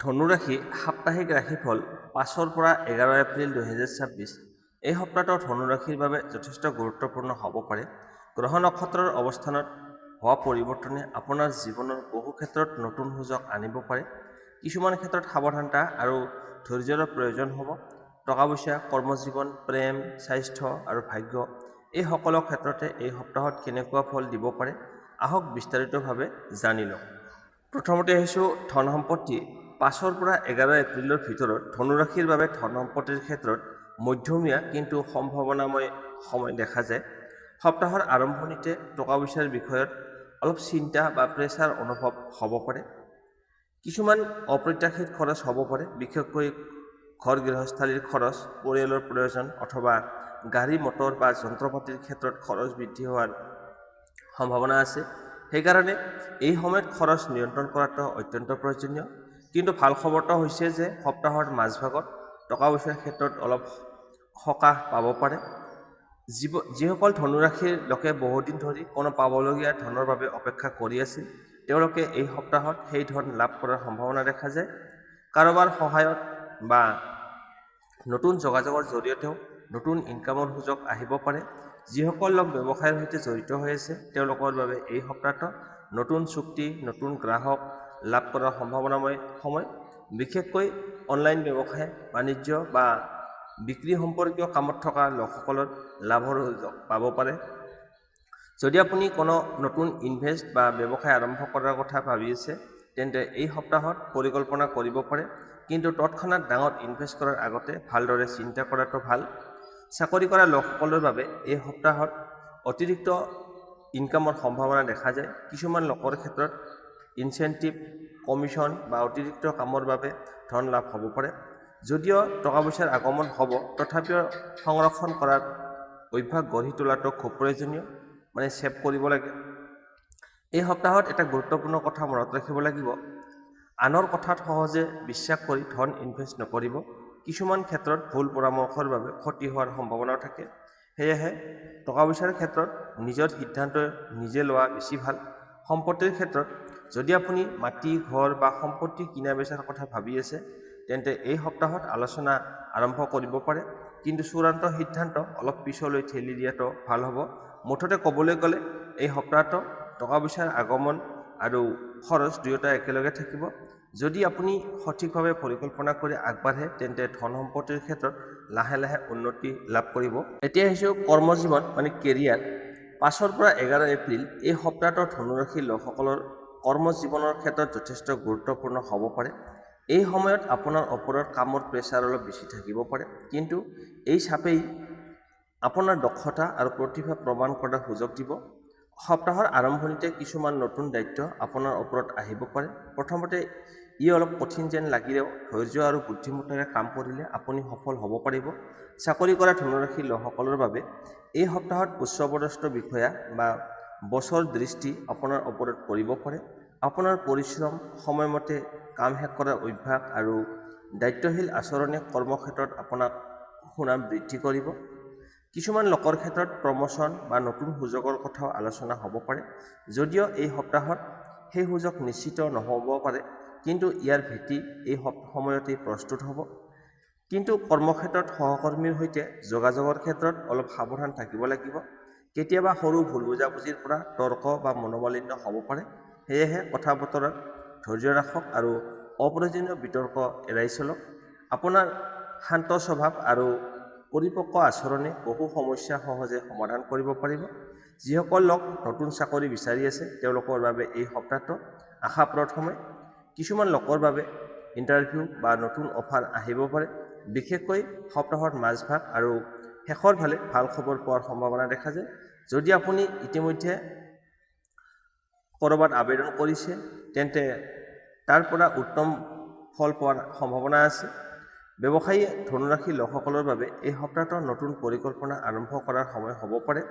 ধনুৰাশি সাপ্তাহিক ৰাশিফল ৫-ৰ পৰা ১১ এপ্ৰিল ২০২৬। এই সপ্তাহটো ধনুৰাশিৰ বাবে যথেষ্ট গুৰুত্বপূৰ্ণ হ'ব পাৰে। গ্ৰহ নক্ষত্ৰৰ অৱস্থানত হোৱা পৰিৱৰ্তনে আপোনাৰ জীৱনৰ বহু ক্ষেত্ৰত নতুন সুযোগ আনিব পাৰে। কিছুমান ক্ষেত্ৰত সাৱধানতা আৰু ধৈৰ্য্যৰ প্ৰয়োজন হ'ব। টকা পইচা, কৰ্মজীৱন, প্ৰেম, স্বাস্থ্য আৰু ভাগ্য এই সকলো ক্ষেত্ৰতে এই সপ্তাহত কেনেকুৱা ফল দিব পাৰে, আহক বিস্তাৰিতভাৱে জানি লওঁ। প্ৰথমতে আহিছোঁ ধন সম্পত্তি। ৫-ৰ পৰা ১১ এপ্ৰিলৰ ভিতৰত ধনুৰাশিৰ বাবে ধন সম্পত্তিৰ ক্ষেত্ৰত মধ্যমীয়া কিন্তু সম্ভাৱনাময় সময় দেখা যায়। সপ্তাহৰ আৰম্ভণিতে টকা পইচাৰ বিষয়ত অলপ চিন্তা বা প্ৰেছাৰ অনুভৱ হ'ব পাৰে। কিছুমান অপ্ৰত্যাশিত খৰচ হ'ব পাৰে, বিশেষকৈ ঘৰ গৃহস্থালীৰ খৰচ, পৰিয়ালৰ প্ৰয়োজন অথবা গাড়ী মটৰ বা যন্ত্ৰ পাতিৰ ক্ষেত্ৰত খৰচ বৃদ্ধি হোৱাৰ সম্ভাৱনা আছে। সেইকাৰণে এই সময়ত খৰচ নিয়ন্ত্ৰণ কৰাটো অত্যন্ত প্ৰয়োজনীয়। কিন্তু ভাল খবৰটো হৈছে যে সপ্তাহৰ মাজভাগত টকা পইচাৰ ক্ষেত্ৰত অলপ সকাহ পাব পাৰে। যিসকল ধনুৰাশিৰ লোকে বহুদিন ধৰি কোনো পাবলগীয়া ধনৰ বাবে অপেক্ষা কৰি আছিল, তেওঁলোকে এই সপ্তাহত সেই ধন লাভ কৰাৰ সম্ভাৱনা দেখা যায়। কাৰোবাৰ সহায়ত বা নতুন যোগাযোগৰ জৰিয়তেও নতুন ইনকামৰ সুযোগ আহিব পাৰে। যিসকল লোক ব্যৱসায়ৰ সৈতে জড়িত হৈ আছে, তেওঁলোকৰ বাবে এই সপ্তাহটো নতুন চুক্তি, নতুন গ্ৰাহক লাভ কৰাৰ সম্ভাৱনাময় সময়। বিশেষকৈ অনলাইন ব্যৱসায় বাণিজ্য বা বিক্ৰী সম্পৰ্কীয় কামত থকা লোকসকলৰ লাভৰ সুযোগ পাব পাৰে। যদি আপুনি কোনো নতুন ইনভেষ্ট বা ব্যৱসায় আৰম্ভ কৰাৰ কথা ভাবি আছে, তেন্তে এই সপ্তাহত পৰিকল্পনা কৰিব পাৰে। কিন্তু তৎক্ষণাত ডাঙৰ ইনভেষ্ট কৰাৰ আগতে ভালদৰে চিন্তা কৰাটো ভাল। চাকৰি কৰা লোকসকলৰ বাবে এই সপ্তাহত অতিৰিক্ত ইনকামৰ সম্ভাৱনা দেখা যায়। কিছুমান লোকৰ ক্ষেত্ৰত ইনচেণ্টিভ, কমিশ্যন বা অতিৰিক্ত কামৰ বাবে ধন লাভ হ'ব পাৰে। যদিও টকা পইচাৰ আগমন হ'ব, তথাপিও সংৰক্ষণ কৰাৰ অভ্যাস গঢ়ি তোলাটো খুব প্ৰয়োজনীয়, ছেভ কৰিব লাগে। এই সপ্তাহত এটা গুৰুত্বপূৰ্ণ কথা মনত ৰাখিব লাগিব। আনৰ কথাত সহজে বিশ্বাস কৰি ধন ইনভেষ্ট নকৰিব। কিছুমান ক্ষেত্ৰত ভুল পৰামৰ্শৰ বাবে ক্ষতি হোৱাৰ সম্ভাৱনাও থাকে। সেয়েহে টকা পইচাৰ ক্ষেত্ৰত নিজৰ সিদ্ধান্ত নিজে লোৱা বেছি ভাল। সম্পত্তিৰ ক্ষেত্ৰত যদি আপুনি মাটি, ঘৰ বা সম্পত্তি কিনা বেচাৰ কথা ভাবি আছে, তেন্তে এই সপ্তাহত আলোচনা আৰম্ভ কৰিব পাৰে। কিন্তু চূড়ান্ত সিদ্ধান্ত অলপ পিছলৈ ঠেলি দিয়াটো ভাল হ'ব। মুঠতে ক'বলৈ গ'লে এই সপ্তাহটো টকা পইচাৰ আগমন আৰু খৰচ দুয়োটা একেলগে থাকিব। যদি আপুনি সঠিকভাৱে পৰিকল্পনা কৰি আগবাঢ়ে, তেন্তে ধন সম্পত্তিৰ ক্ষেত্ৰত লাহে লাহে উন্নতি লাভ কৰিব। এতিয়া আহিছোঁ কৰ্মজীৱন কেৰিয়াৰ। ৫-ৰ পৰা ১১ এপ্ৰিল এই সপ্তাহটো ধনুৰাশিৰ লোকসকলৰ কৰ্মজীৱনৰ ক্ষেত্ৰত যথেষ্ট গুৰুত্বপূৰ্ণ হ'ব পাৰে। এই সময়ত আপোনাৰ ওপৰত কামৰ প্ৰেছাৰ অলপ বেছি থাকিব পাৰে, কিন্তু এই চাপেই আপোনাৰ দক্ষতা আৰু প্ৰতিভা প্ৰমাণ কৰাৰ সুযোগ দিব। সপ্তাহৰ আৰম্ভণিতে কিছুমান নতুন দায়িত্ব আপোনাৰ ওপৰত আহিব পাৰে। প্ৰথমতে ই অলপ কঠিন যেন লাগিলেও ধৈৰ্য আৰু বুদ্ধিমত্তাৰে কাম কৰিলে আপুনি সফল হ'ব পাৰিব। চাকৰি কৰা ধনুৰাশিৰ লোকসকলৰ বাবে এই সপ্তাহত উচ্চপদস্থ বিষয়া বা বছৰ দৃষ্টি আপোনাৰ ওপৰত পৰিব পাৰে। আপোনাৰ পৰিশ্ৰম, সময়মতে কাম শেষ কৰাৰ অভ্যাস আৰু দায়িত্বশীল আচৰণে কৰ্মক্ষেত্ৰত আপোনাক সুনাম বৃদ্ধি কৰিব। কিছুমান লোকৰ ক্ষেত্ৰত প্ৰমোচন বা নতুন সুযোগৰ কথাও আলোচনা হ'ব পাৰে। যদিও এই সপ্তাহত সেই সুযোগ নিশ্চিত নহ'ব পাৰে, কিন্তু ইয়াৰ ভেটি এই সময়তেই প্ৰস্তুত হ'ব। কিন্তু কৰ্মক্ষেত্ৰত সহকৰ্মীৰ সৈতে যোগাযোগৰ ক্ষেত্ৰত অলপ সাৱধান থাকিব লাগিব। কেতিয়াবা সৰু ভুল বুজাবুজিৰ পৰা তৰ্ক বা মনোমালিন্য হ'ব পাৰে। সেয়েহে কথা বতৰাত ধৈৰ্য ৰাখক আৰু অপ্ৰয়োজনীয় বিতৰ্ক এৰাই চলক। আপোনাৰ শান্ত স্বভাৱ আৰু পৰিপক্ক আচৰণে বহু সমস্যা সহজে সমাধান কৰিব পাৰিব। যিসকল লোক নতুন চাকৰি বিচাৰি আছে, তেওঁলোকৰ বাবে এই সপ্তাহটো আশাপ্ৰদ সময়। কিছুমান লোকৰ বাবে ইণ্টাৰভিউ বা নতুন অফাৰ আহিব পাৰে। বিশেষকৈ সপ্তাহৰ মাজভাগ আৰু শেষৰ ফালে ভাল খবৰ পোৱাৰ সম্ভাৱনা দেখা যায়। যদি আপুনি ইতিমধ্যে ক'ৰবাত আবেদন কৰিছে, তেন্তে তাৰ পৰা উত্তম ফল পোৱাৰ সম্ভাৱনা আছে। ব্যৱসায়ী ধনুৰাশিৰ লোকসকলৰ বাবে এই সপ্তাহটো নতুন পৰিকল্পনা আৰম্ভ কৰাৰ সময় হ'ব পাৰে।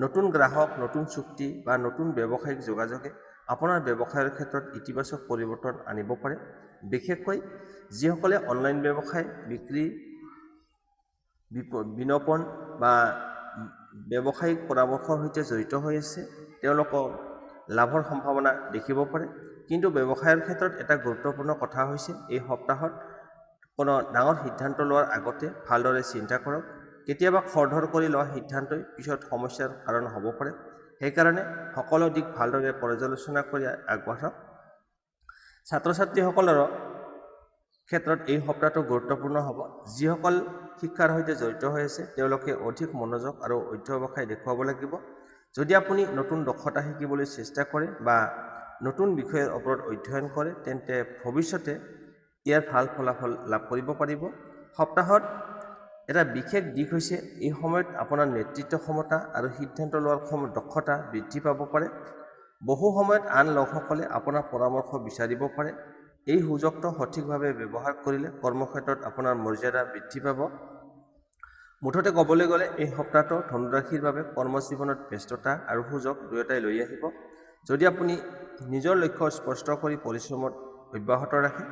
নতুন গ্ৰাহক, নতুন চুক্তি বা নতুন ব্যৱসায়িক যোগাযোগে আপোনাৰ ব্যৱসায়ৰ ক্ষেত্ৰত ইতিবাচক পৰিৱৰ্তন আনিব পাৰে। বিশেষকৈ যিসকলে অনলাইন ব্যৱসায়, বিক্ৰী, বিপণন বা ব্যৱসায়িক পৰামৰ্শৰ সৈতে জড়িত হৈ আছে, তেওঁলোকৰ লাভৰ সম্ভাৱনা দেখিব পাৰে। কিন্তু ব্যৱসায়ৰ ক্ষেত্ৰত এটা গুৰুত্বপূৰ্ণ কথা হৈছে এই সপ্তাহত কোনো ডাঙৰ সিদ্ধান্ত লোৱাৰ আগতে ভালদৰে চিন্তা কৰক। কেতিয়াবা খৰধৰ কৰি লোৱা সিদ্ধান্তই পিছত সমস্যাৰ কাৰণ হ'ব পাৰে। সেইকাৰণে সকলো দিশ ভালদৰে পৰ্যালোচনা কৰি আগবাঢ়ক। ছাত্ৰ ছাত্ৰীসকলৰ ক্ষেত্ৰত এই সপ্তাহটো গুৰুত্বপূৰ্ণ হ'ব। যিসকল শিক্ষাৰ সৈতে জড়িত হৈ আছে তেওঁলোকে অধিক মনোযোগ আৰু অধ্যৱসায় দেখুৱাব লাগিব। যদি আপুনি নতুন দক্ষতা শিকিবলৈ চেষ্টা কৰে বা নতুন বিষয়ৰ ওপৰত অধ্যয়ন কৰে তেন্তে ভৱিষ্যতে ইয়াৰ ভাল ফলাফল লাভ কৰিব পাৰিব। সপ্তাহত এটা বিশেষ দিশ হৈছে এই সময়ত আপোনাৰ নেতৃত্ব ক্ষমতা আৰু সিদ্ধান্ত লোৱাৰ দক্ষতা বৃদ্ধি পাব পাৰে। বহু সময়ত আন লোকসকলে আপোনাৰ পৰামৰ্শ বিচাৰিব পাৰে। এই সুযোগটো সঠিকভাৱে ব্যৱহাৰ কৰিলে কৰ্মক্ষেত্ৰত আপোনাৰ মৰ্যাদা বৃদ্ধি পাব। মুঠতে ক'বলৈ গ'লে এই সপ্তাহটো ধনুৰাশিৰ বাবে কৰ্মজীৱনত ব্যস্ততা আৰু সুযোগ দুয়োটাই লৈ আহিব। যদি আপুনি নিজৰ লক্ষ্য স্পষ্ট কৰি পৰিশ্ৰমত অব্যাহত ৰাখে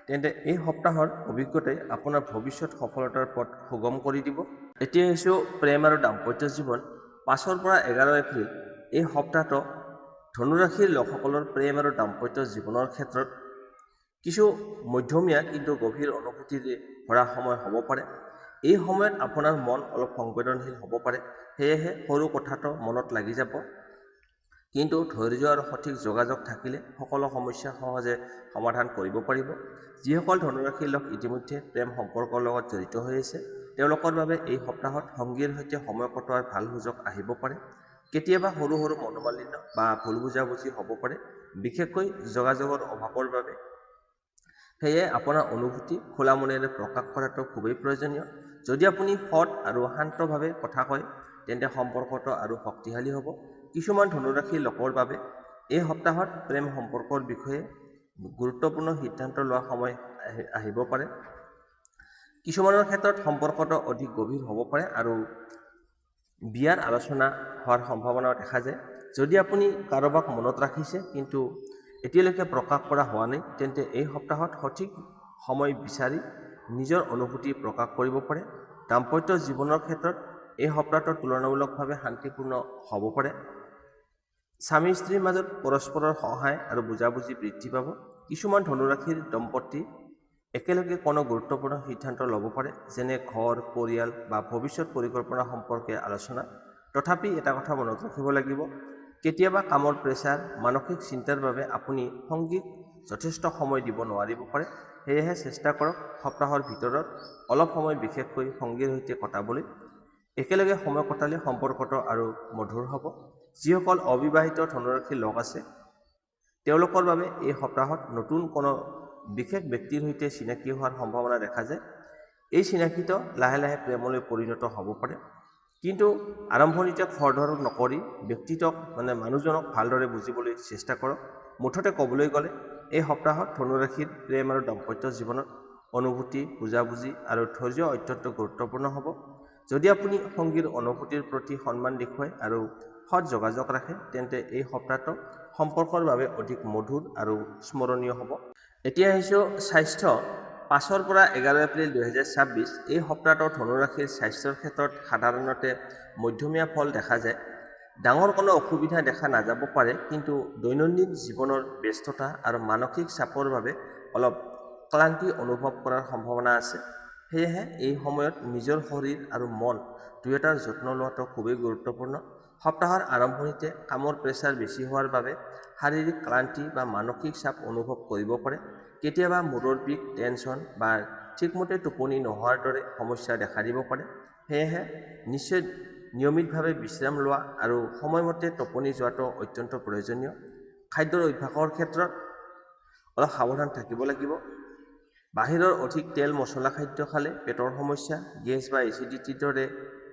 তেন্তে এই সপ্তাহৰ অভিজ্ঞতাই আপোনাৰ ভৱিষ্যত সফলতাৰ পথ সুগম কৰি দিব। এতিয়া আহিছোঁ প্ৰেম আৰু দাম্পত্য জীৱন। 5 পৰা 11 এপ্ৰিল এই সপ্তাহটো ধনুৰাশিৰ লোকসকলৰ প্ৰেম আৰু দাম্পত্য জীৱনৰ ক্ষেত্ৰত কিছু মধ্যমীয়া কিন্তু গভীৰ অনুভূতিৰে ভৰা সময় হ'ব পাৰে। এই সময়ত আপোনাৰ মন অলপ সংবেদনশীল হ'ব পাৰে, সেয়েহে সৰু কথাটো মনত লাগি যাব। কিন্তু ধৈৰ্য আৰু সঠিক যোগাযোগ থাকিলে সকলো সমস্যা সহজে সমাধান কৰিব পাৰিব। যিসকল ধনুৰাশিৰ লোক ইতিমধ্যে প্ৰেম সম্পৰ্কৰ লগত জড়িত হৈ আছে তেওঁলোকৰ বাবে এই সপ্তাহত সংগীৰ সৈতে সময় কটোৱাৰ ভাল সুযোগ আহিব পাৰে। কেতিয়াবা সৰু সৰু মনোমালিন্য বা ভুল বুজাবুজি হ'ব পাৰে, বিশেষকৈ যোগাযোগৰ অভাৱৰ বাবে। সেয়ে আপোনাৰ অনুভূতি খোলা মনেৰে প্ৰকাশ কৰাটো খুবেই প্ৰয়োজনীয়। যদি আপুনি সৎ আৰু শান্তভাৱে কথা কয় তেন্তে সম্পৰ্কটো আৰু শক্তিশালী হ'ব। কিছুমান ধনুৰাশিৰ লোকৰ বাবে এই সপ্তাহত প্ৰেম সম্পৰ্কৰ বিষয়ে গুৰুত্বপূৰ্ণ সিদ্ধান্ত লোৱা সময় আহিব পাৰে। কিছুমানৰ ক্ষেত্ৰত সম্পৰ্কটো অধিক গভীৰ হ'ব পাৰে আৰু বিয়াৰ আলোচনা হোৱাৰ সম্ভাৱনাও দেখা যায়। যদি আপুনি কাৰোবাক মনত ৰাখিছে কিন্তু এতিয়ালৈকে প্ৰকাশ কৰা হোৱা নাই তেন্তে এই সপ্তাহত সঠিক সময় বিচাৰি নিজৰ অনুভূতি প্ৰকাশ কৰিব পাৰে। দাম্পত্য জীৱনৰ ক্ষেত্ৰত এই সপ্তাহটো তুলনামূলকভাৱে শান্তিপূৰ্ণ হ'ব পাৰে। স্বামী স্ত্ৰীৰ মাজত পৰস্পৰৰ সহায় আৰু বুজাবুজি বৃদ্ধি পাব। কিছুমান ধনুৰাশিৰ দম্পতী একেলগে কোনো গুৰুত্বপূৰ্ণ সিদ্ধান্ত ল'ব পাৰে, যেনে ঘৰ, পৰিয়াল বা ভৱিষ্যত পৰিকল্পনা সম্পৰ্কে আলোচনা। তথাপি এটা কথা মনত ৰাখিব লাগিব, কেতিয়াবা কামৰ প্ৰেছাৰ, মানসিক চিন্তাৰ বাবে আপুনি সংগীক যথেষ্ট সময় দিব নোৱাৰিব পাৰে। সেয়েহে চেষ্টা কৰক সপ্তাহৰ ভিতৰত অলপ সময় বিশেষকৈ সংগীৰ সৈতে কটাবলৈ। একেলগে সময় কটালে সম্পৰ্কটো আৰু মধুৰ হ'ব। যিসকল অবিবাহিত ধনুৰাশিৰ লোক আছে তেওঁলোকৰ বাবে এই সপ্তাহত নতুন কোনো বিশেষ ব্যক্তিৰ সৈতে চিনাকি হোৱাৰ সম্ভাৱনা দেখা যায়। এই চিনাকিটো লাহে লাহে প্ৰেমলৈ পৰিণত হ'ব পাৰে। কিন্তু আৰম্ভণিতে খৰধৰ নকৰি মানুহজনক ভালদৰে বুজিবলৈ চেষ্টা কৰক। মুঠতে ক'বলৈ গ'লে এই সপ্তাহত ধনুৰাশিৰ প্ৰেম আৰু দাম্পত্য জীৱনত অনুভূতি, বুজাবুজি আৰু ধৈৰ্য অত্যন্ত গুৰুত্বপূৰ্ণ হ'ব। যদি আপুনি সংগীৰ অনুভূতিৰ প্ৰতি সন্মান দেখুৱায় আৰু সৎ যোগাযোগ ৰাখে তেন্তে এই সপ্তাহটো সম্পৰ্কৰ বাবে অধিক মধুৰ আৰু স্মৰণীয় হ'ব। এতিয়া আহিছোঁ স্বাস্থ্য। 5 পৰা 11 এপ্ৰিল 2026 এই সপ্তাহটো ধনুৰাশিৰ স্বাস্থ্যৰ ক্ষেত্ৰত সাধাৰণতে মধ্যমীয়া ফল দেখা যায়। ডাঙৰ কোনো অসুবিধা দেখা নাযাব পাৰে, কিন্তু দৈনন্দিন জীৱনৰ ব্যস্ততা আৰু মানসিক চাপৰ বাবে অলপ ক্লান্তি অনুভৱ কৰাৰ সম্ভাৱনা আছে। সেয়েহে এই সময়ত নিজৰ শৰীৰ আৰু মন দুয়োটাৰ যত্ন লোৱাটো খুবেই গুৰুত্বপূৰ্ণ। সপ্তাহৰ আৰম্ভণিতে কামৰ প্ৰেছাৰ বেছি হোৱাৰ বাবে শাৰীৰিক ক্লান্তি বা মানসিক চাপ অনুভৱ কৰিব পাৰে। কেতিয়াবা মূৰৰ বিষ, টেনচন বা ঠিকমতে টোপনি নোহোৱাৰ দৰে সমস্যা দেখা দিব পাৰে। সেয়েহে নিয়মিতভাৱে বিশ্ৰাম লোৱা আৰু সময়মতে টোপনি যোৱাটো অত্যন্ত প্ৰয়োজনীয়। খাদ্যৰ অভ্যাসৰ ক্ষেত্ৰত অলপ সাৱধান থাকিব লাগিব। বাহিৰৰ অধিক তেল মছলা খাদ্য খালে পেটৰ সমস্যা, গেছ বা এচিডিটিৰ দৰে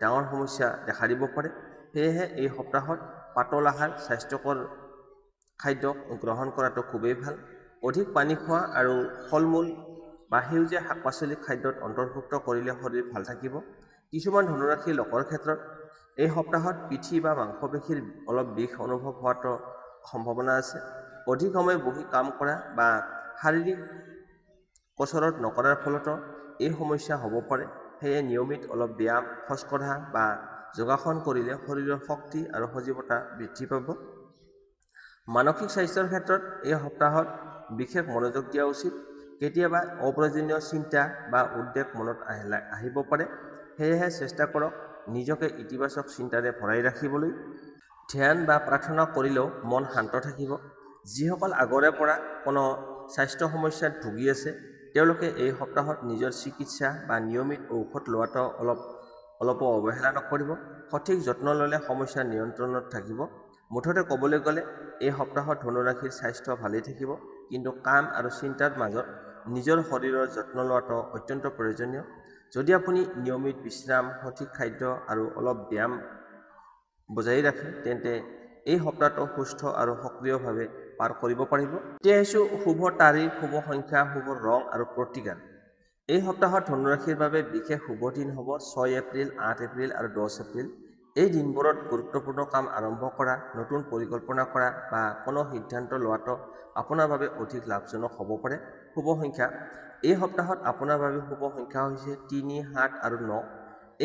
ডাঙৰ সমস্যা দেখা দিব পাৰে। সেয়েহে এই সপ্তাহত পাতল আহাৰ, স্বাস্থ্যকৰ খাদ্য গ্ৰহণ কৰাটো খুবেই ভাল। অধিক পানী খোৱা আৰু ফল মূল বা সেউজীয়া শাক পাচলি খাদ্যত অন্তৰ্ভুক্ত কৰিলে শৰীৰ ভাল থাকিব। কিছুমান ধনুৰাশিৰ লোকৰ ক্ষেত্ৰত এই সপ্তাহত পিঠি বা মাংসপেশীৰ অলপ বিষ অনুভৱ হোৱাটো সম্ভাৱনা আছে। অধিক সময় বহি কাম কৰা বা শাৰীৰিক কচৰত নকৰাৰ ফলতো এই সমস্যা হ'ব পাৰে। সেয়ে নিয়মিত অলপ ব্যায়াম, খোজকঢ়া বা যোগাসন কৰিলে শৰীৰৰ শক্তি আৰু সজীৱতা বৃদ্ধি পাব। মানসিক স্বাস্থ্যৰ ক্ষেত্ৰত এই সপ্তাহত বিশেষ মনোযোগ দিয়া উচিত। কেতিয়াবা অপ্ৰয়োজনীয় চিন্তা বা উদ্বেগ মনত আহিব পাৰে, সেয়েহে চেষ্টা কৰক নিজকে ইতিবাচক চিন্তাৰে ভৰাই ৰাখিবলৈ। ধ্যান বা প্ৰাৰ্থনা কৰিলেও মন শান্ত থাকিব। যিসকল আগৰে পৰা কোনো স্বাস্থ্য সমস্যাত ভুগি আছে তেওঁলোকে এই সপ্তাহত নিজৰ চিকিৎসা বা নিয়মিত ঔষধ লোৱাটো অলপো অৱহেলা নকৰিব। সঠিক যত্ন ল'লে সমস্যা নিয়ন্ত্ৰণত থাকিব। মুঠতে ক'বলৈ গ'লে এই সপ্তাহত ধনুৰাশিৰ স্বাস্থ্য ভালেই থাকিব, কিন্তু কাম আৰু চিন্তাৰ মাজত নিজৰ শৰীৰৰ যত্ন লোৱাটো অত্যন্ত প্ৰয়োজনীয়। যদি আপুনি নিয়মিত বিশ্ৰাম, সঠিক খাদ্য আৰু অলপ ব্যায়াম বজাই ৰাখে তেন্তে এই সপ্তাহটো সুস্থ আৰু সক্ৰিয়ভাৱে পাৰ কৰিব পাৰিব। এতিয়া আহিছোঁ শুভ তাৰিখ, শুভ সংখ্যা, শুভ ৰং আৰু প্ৰতিকাৰ। এই সপ্তাহত ধনুৰাশিৰ বাবে বিশেষ শুভ দিন হ'ব 6 এপ্ৰিল, 8 এপ্ৰিল আৰু 10 এপ্ৰিল। এই দিনবোৰত গুৰুত্বপূৰ্ণ কাম আৰম্ভ কৰা, নতুন পৰিকল্পনা কৰা বা কোনো সিদ্ধান্ত লোৱাটো আপোনাৰ বাবে অধিক লাভজনক হ'ব পাৰে। শুভ সংখ্যা। এই সপ্তাহত আপোনাৰ বাবে শুভ সংখ্যা হৈছে 3, 7 আৰু 9।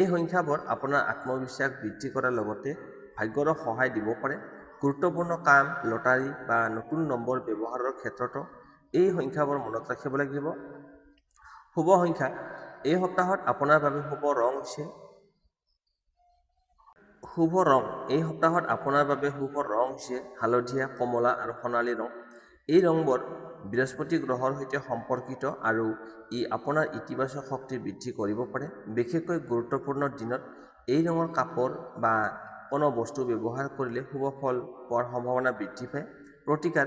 এই সংখ্যাবোৰ আপোনাৰ আত্মবিশ্বাস বৃদ্ধি কৰাৰ লগতে ভাগ্যৰো সহায় দিব পাৰে। গুৰুত্বপূৰ্ণ কাম, লটাৰী বা নতুন নম্বৰ ব্যৱহাৰৰ ক্ষেত্ৰতো এই সংখ্যাবোৰ মনত ৰাখিব লাগিব। শুভ সংখ্যা। এই সপ্তাহত আপোনাৰ বাবে শুভ ৰং হৈছে শুভ ৰং। এই সপ্তাহত আপোনাৰ বাবে শুভ ৰং হৈছে হালধীয়া, কমলা আৰু সোণালী ৰং। এই ৰংবোৰ বৃহস্পতি গ্ৰহৰ সৈতে সম্পৰ্কিত আৰু ই আপোনাৰ ইতিবাচক শক্তি বৃদ্ধি কৰিব পাৰে। বিশেষকৈ গুৰুত্বপূৰ্ণ দিনত এই ৰঙৰ কাপোৰ বা কোনো বস্তু ব্যৱহাৰ কৰিলে শুভ ফল পোৱাৰ সম্ভাৱনা বৃদ্ধি পায়। প্ৰতিকাৰ।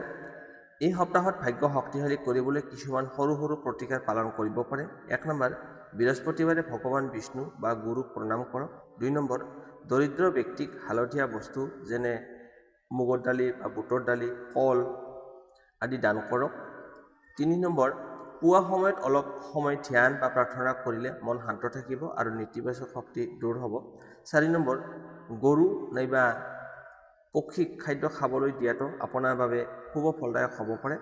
এই সপ্তাহত ভাগ্য শক্তিশালী কৰিবলৈ কিছুমান সৰু সৰু প্ৰতিকাৰ পালন কৰিব পাৰে। 1 নম্বৰ, বৃহস্পতিবাৰে ভগৱান বিষ্ণু বা গুৰুক প্ৰণাম কৰক। 2 নম্বৰ, দৰিদ্ৰ ব্যক্তিক হালধীয়া বস্তু যেনে মুগৰ দালি বা বুটৰ দালি, কল আদি দান কৰক। 3 নম্বৰ, পুৱা সময়ত অলপ সময় ধ্যান বা প্ৰাৰ্থনা কৰিলে মন শান্ত থাকিব আৰু নেতিবাচক শক্তি দূৰ হ'ব। 4 নম্বৰ, গৰু নাইবা পক্ষীক খাদ্য খাবলৈ দিয়াটো আপোনাৰ বাবে শুভ ফলদায়ক হ'ব পাৰে।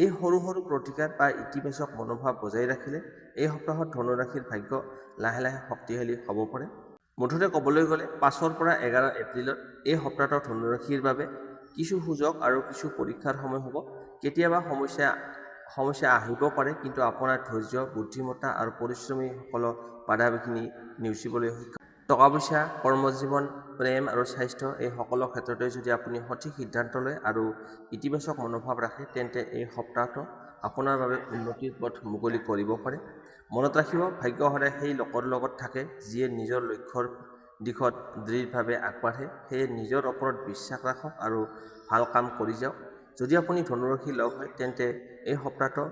এই সৰু সৰু প্ৰতিকাৰ বা ইতিবাচক মনোভাৱ বজাই ৰাখিলে এই সপ্তাহত ধনুৰাশিৰ ভাগ্য লাহে লাহে শক্তিশালী হ'ব পাৰে। মুঠতে ক'বলৈ গ'লে 5 পৰা 11 এপ্ৰিলত এই সপ্তাহটো ধনুৰাশিৰ বাবে কিছু সুযোগ আৰু কিছু পৰীক্ষাৰ সময় হ'ব। কেতিয়াবা সমস্যা আহিব পাৰে, কিন্তু আপোনাৰ ধৈৰ্য, বুদ্ধিমত্তা আৰু পৰিশ্ৰমীসকলৰ বাধা বিঘিনি নেওচিবলৈ সক্ষম। টকা পইচা, কৰ্মজীৱন, প্ৰেম আৰু স্বাস্থ্য এই সকলো ক্ষেত্ৰতে যদি আপুনি সঠিক সিদ্ধান্ত লয় আৰু ইতিবাচক মনোভাৱ ৰাখে তেন্তে এই সপ্তাহটো আপোনাৰ বাবে উন্নতিৰ পথ মুকলি কৰিব পাৰে। মনত ৰাখিব, ভাগ্য সদায় সেই লোকৰ লগত থাকে যিয়ে নিজৰ লক্ষ্যৰ দিশত দৃঢ়ভাৱে আগবাঢ়ে। সেয়ে নিজৰ ওপৰত বিশ্বাস ৰাখক আৰু ভাল কাম কৰি যাওক। যদি আপুনি ধনুৰাশিৰ লগ হয় তেন্তে এই সপ্তাহটো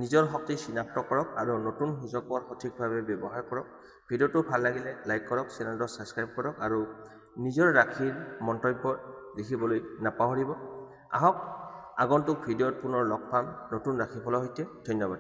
নিজৰ শক্তি চিনাক্ত কৰক আৰু নতুন সুযোগবোৰ সঠিকভাৱে ব্যৱহাৰ কৰক। ভিডিঅ'টো ভাল লাগিলে লাইক কৰক, চেনেলটো ছাবস্ক্ৰাইব কৰক আৰু নিজৰ ৰাশিৰ মন্তব্য লিখিবলৈ নাপাহৰিব। আহক আগন্তুক ভিডিঅ'ত পুনৰ লগ পাম নতুন ৰাশিফলৰ সৈতে। ধন্যবাদ।